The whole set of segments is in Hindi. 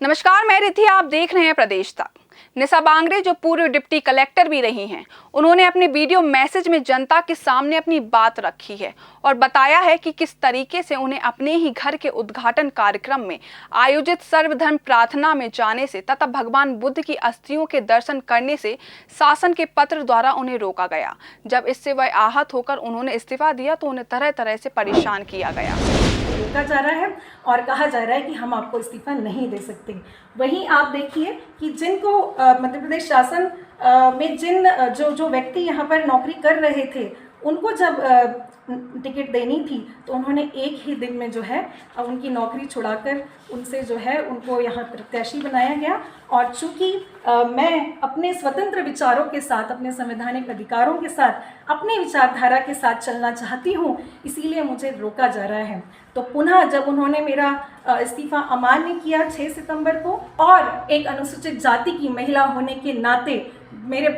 नमस्कार, मैं रिथि। आप देख रहे हैं प्रदेश तक। निशा बांगरे, जो पूर्व डिप्टी कलेक्टर भी रही हैं, उन्होंने अपने वीडियो मैसेज में जनता के सामने अपनी बात रखी है और बताया है कि किस तरीके से उन्हें अपने ही घर के उद्घाटन कार्यक्रम में आयोजित सर्वधर्म प्रार्थना में जाने से तथा भगवान बुद्ध की अस्थियों के दर्शन करने से शासन के पत्र द्वारा उन्हें रोका गया। जब इससे वह आहत होकर उन्होंने इस्तीफा दिया तो उन्हें तरह तरह से परेशान किया गया। रोका जा रहा है और कहा जा रहा है कि हम आपको इस्तीफा नहीं दे सकते। वहीं आप देखिए कि जिनको मध्य प्रदेश शासन में जो व्यक्ति यहाँ पर नौकरी कर रहे थे, उनको जब टिकट देनी थी तो उन्होंने एक ही दिन में जो है उनकी नौकरी छुड़ाकर उनसे जो है उनको यहाँ प्रत्याशी बनाया गया। और चूँकि मैं अपने स्वतंत्र विचारों के साथ, अपने संवैधानिक अधिकारों के साथ, अपनी विचारधारा के साथ चलना चाहती हूँ, इसीलिए मुझे रोका जा रहा है। तो पुनः जब उन्होंने मेरा इस्तीफा अमान्य किया 6 सितंबर को, और एक अनुसूचित जाति की महिला होने के नाते मेरे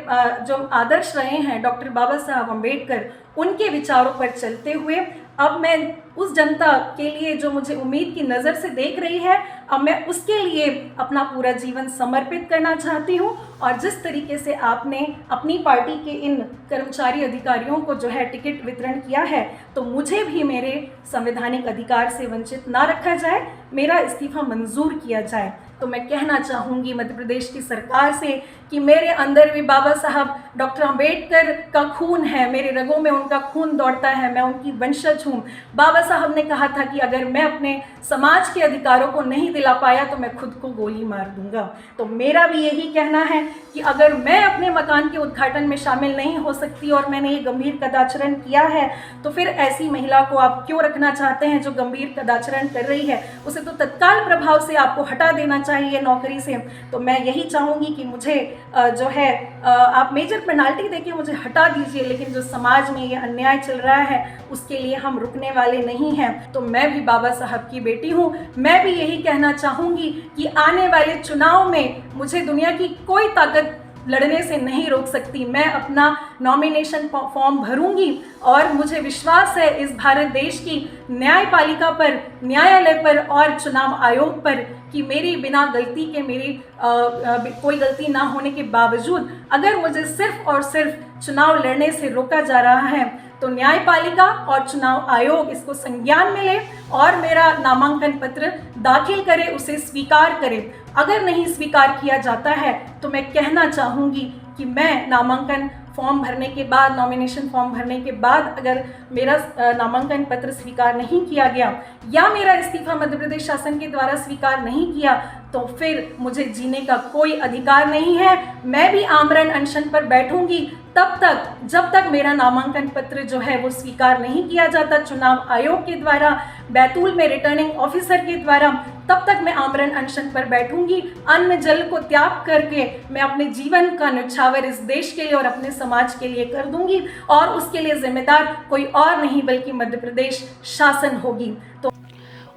जो आदर्श रहे हैं डॉक्टर बाबा साहब अम्बेडकर, उनके विचारों पर चलते हुए अब मैं उस जनता के लिए जो मुझे उम्मीद की नज़र से देख रही है, अब मैं उसके लिए अपना पूरा जीवन समर्पित करना चाहती हूँ। और जिस तरीके से आपने अपनी पार्टी के इन कर्मचारी अधिकारियों को जो है टिकट वितरण किया है, तो मुझे भी मेरे संवैधानिक अधिकार से वंचित ना रखा जाए, मेरा इस्तीफा मंजूर किया जाए। तो मैं कहना चाहूँगी मध्य प्रदेश की सरकार से कि मेरे अंदर भी बाबा साहब डॉक्टर अम्बेडकर का खून है, मेरे रगों में उनका खून दौड़ता है, मैं उनकी वंशज हूँ। बाबा साहब ने कहा था कि अगर मैं अपने समाज के अधिकारों को नहीं दिला पाया तो मैं खुद को गोली मार दूंगा। तो मेरा भी यही कहना है कि अगर मैं अपने मकान के उद्घाटन में शामिल नहीं हो सकती और मैंने ये गंभीर कदाचरण किया है, तो फिर ऐसी महिला को आप क्यों रखना चाहते हैं जो गंभीर कदाचरण कर रही है? उसे तो तत्काल प्रभाव से आपको हटा देना चाहिए नौकरी से। तो मैं यही चाहूँगी कि मुझे जो है आप मेजर पेनाल्टी देके मुझे हटा दीजिए, लेकिन जो समाज में ये अन्याय चल रहा है उसके लिए हम रुकने वाले नहीं हैं। तो मैं भी बाबा साहब की बेटी हूँ, मैं भी यही कहना चाहूँगी कि आने वाले चुनाव में मुझे दुनिया की कोई ताकत लड़ने से नहीं रोक सकती। मैं अपना नॉमिनेशन फॉर्म भरूंगी और मुझे विश्वास है इस भारत देश की न्यायपालिका पर, न्यायालय पर और चुनाव आयोग पर कि मेरी बिना गलती के, मेरी कोई गलती ना होने के बावजूद अगर मुझे सिर्फ और सिर्फ चुनाव लड़ने से रोका जा रहा है, तो न्यायपालिका और चुनाव आयोग इसको संज्ञान में ले और मेरा नामांकन पत्र दाखिल करे, उसे स्वीकार करे। अगर नहीं स्वीकार किया जाता है तो मैं कहना चाहूँगी कि मैं नामांकन फॉर्म भरने के बाद, नॉमिनेशन फॉर्म भरने के बाद अगर मेरा नामांकन पत्र स्वीकार नहीं किया गया या मेरा इस्तीफा मध्य प्रदेश शासन के द्वारा स्वीकार नहीं किया, तो फिर मुझे जीने का कोई अधिकार नहीं है। मैं भी आमरण अनशन पर बैठूंगी तब तक जब तक मेरा नामांकन पत्र जो है वो स्वीकार नहीं किया जाता चुनाव आयोग के द्वारा, बैतूल में रिटर्निंग ऑफिसर के द्वारा, तब तक मैं आमरण अनशन पर बैठूंगी। अन्न जल को त्याग करके मैं अपने जीवन का न्यौछावर इस देश के लिए और अपने समाज के लिए कर दूंगी, और उसके लिए जिम्मेदार कोई और नहीं बल्कि मध्य प्रदेश शासन होगी। तो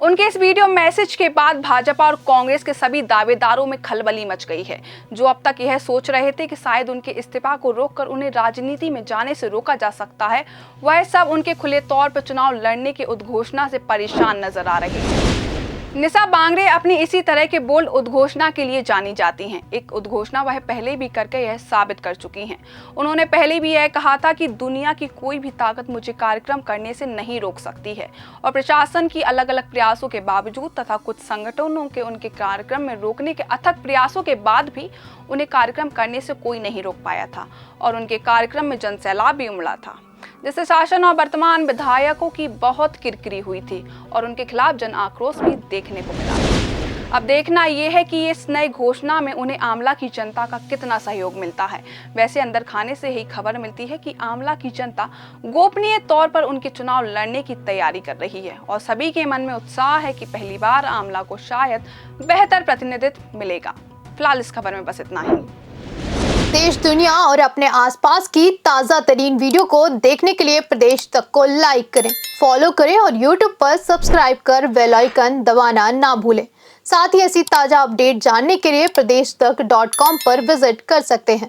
उनके इस वीडियो मैसेज के बाद भाजपा और कांग्रेस के सभी दावेदारों में खलबली मच गई है, जो अब तक यह सोच रहे थे कि शायद उनके इस्तीफा को रोककर उन्हें राजनीति में जाने से रोका जा सकता है। वह सब उनके खुले तौर पर चुनाव लड़ने की उद्घोषणा से परेशान नजर आ रहे हैं। निशा बांगरे अपनी इसी तरह के बोल्ड उद्घोषणा के लिए जानी जाती हैं। एक उद्घोषणा वह पहले भी करके यह साबित कर चुकी हैं। उन्होंने पहले भी यह कहा था कि दुनिया की कोई भी ताकत मुझे कार्यक्रम करने से नहीं रोक सकती है, और प्रशासन की अलग अलग प्रयासों के बावजूद तथा कुछ संगठनों के उनके कार्यक्रम में रोकने के अथक प्रयासों के बाद भी उन्हें कार्यक्रम करने से कोई नहीं रोक पाया था, और उनके कार्यक्रम में जनसैलाब भी उमड़ा था, जिससे शासन और वर्तमान विधायकों की बहुत किरकिरी हुई थी और उनके खिलाफ जन आक्रोश भी देखने को मिला। अब देखना यह है कि इस नई घोषणा में उन्हें आमला की जनता का कितना सहयोग मिलता है। वैसे अंदर खाने से ही खबर मिलती है कि आमला की जनता गोपनीय तौर पर उनके चुनाव लड़ने की तैयारी कर रही है, और सभी के मन में उत्साह है कि पहली बार आमला को शायद बेहतर प्रतिनिधित्व मिलेगा। फिलहाल इस खबर में बस इतना ही। देश, दुनिया और अपने आसपास की ताज़ा तरीन वीडियो को देखने के लिए प्रदेश तक को लाइक करें, फॉलो करें और YouTube पर सब्सक्राइब कर बेल आइकन दबाना ना भूलें। साथ ही ऐसी ताज़ा अपडेट जानने के लिए प्रदेशतक.com पर विजिट कर सकते हैं।